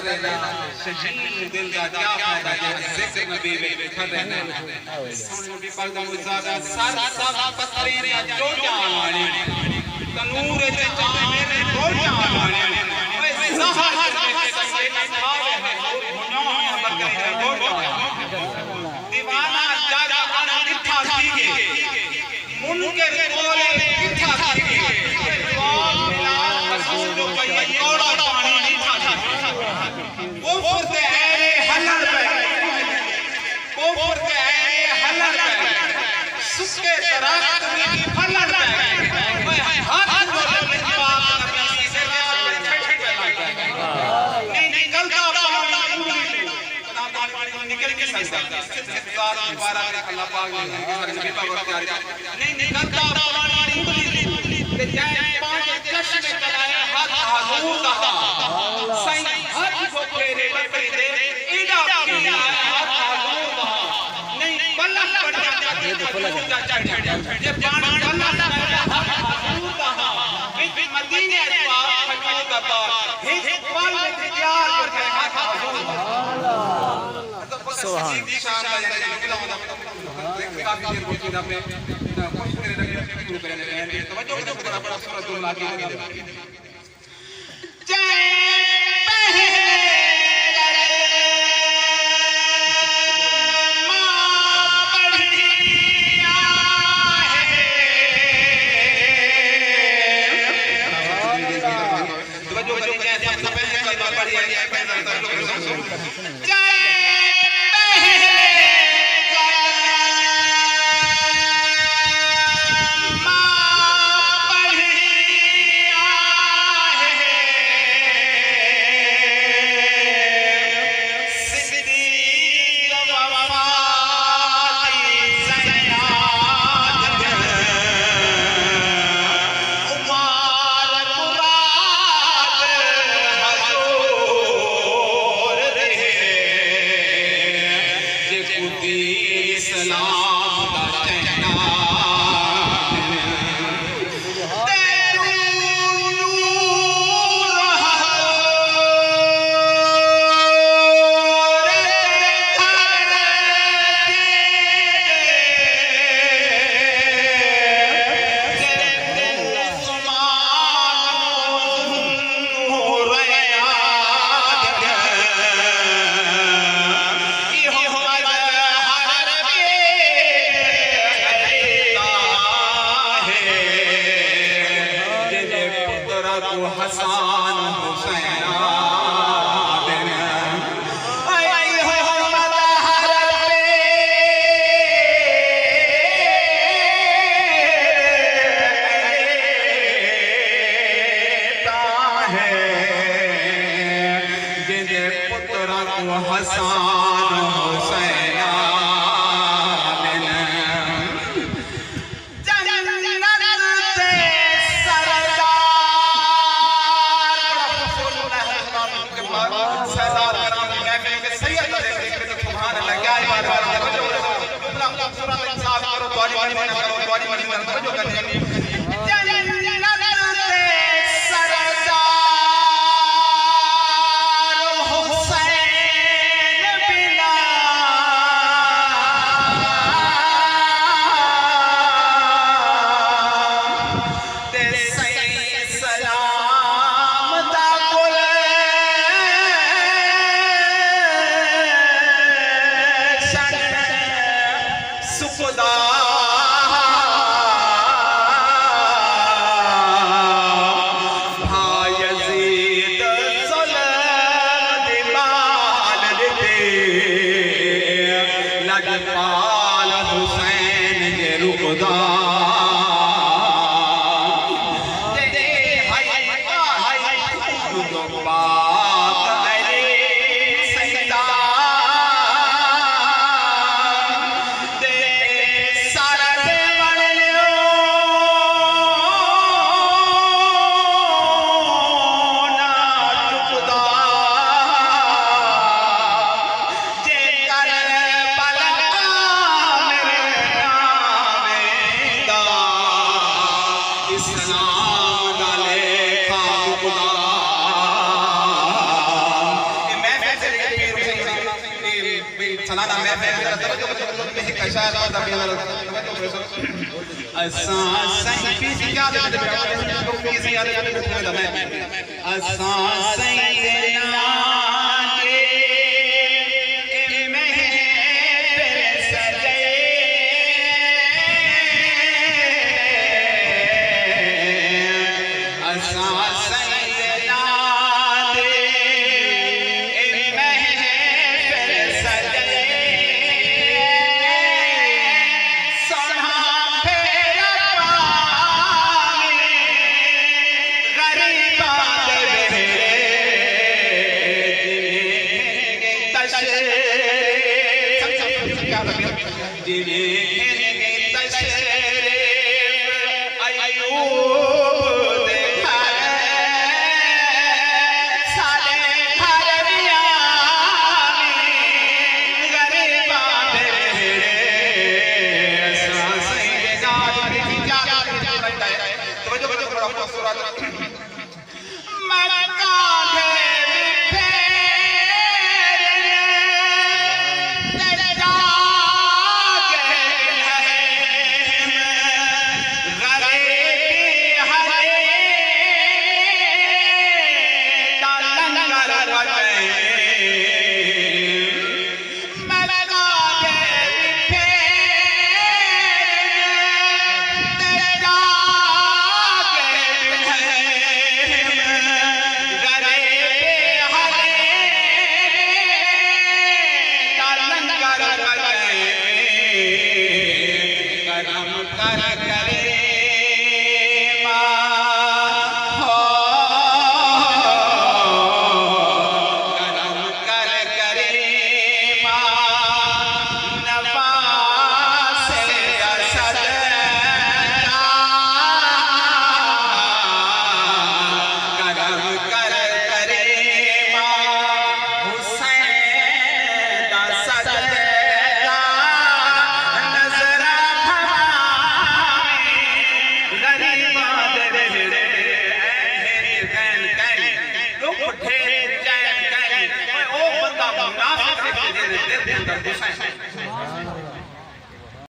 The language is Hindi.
रहना शहीद दिल का क्या फायदा जब जिक्र नबी में कर रहना सुन नबी पाक दा मुजादा सर सब पत्थरी ने जो जाने तनूर से चाहे मेरे जो जाने ओए जहर में से न खावे है गुनाह बकरी है जो दीवाना जागा आना दिखा सीगे मुनकर बोले दिखा सीगे जो कहीं कौड़ा पानी नहीं था वो फुरते ऐरे हलर पे वो फुरते ऐरे हलर पे सुखे दरख्त में फलर पे हाथ जोड़े में बात नबी से छठ पे लग नहीं निकलता पानी निकल के सकता सिद्धार्थ मुबारक अल्लाह पाक ने नबी पाक नहीं निकलता पानी के जाए पांच चश्मे चलाए हाथ हजूर कहा सही हाथ को फेरे बकरी दे ईदा किया हाथ हजूर कहा नहीं बल्ला पड़ जाता चढ़ ये पान बल्ला हाथ हजूर कहा बिन मदीने अजवाब खजूर का बात हिज पल में तैयार कर गए हाथ हजूर सुभान काफी देर होती है आपने कोशिश करें शुरू करें तवज्जो के ऊपर अपना सूरत दुल आगे जय हसन हुसैन इस्लाम डाले खाक खुदा सलाना मैं कैसा असा सही पीसी याद याद पीसी याद याद असा सही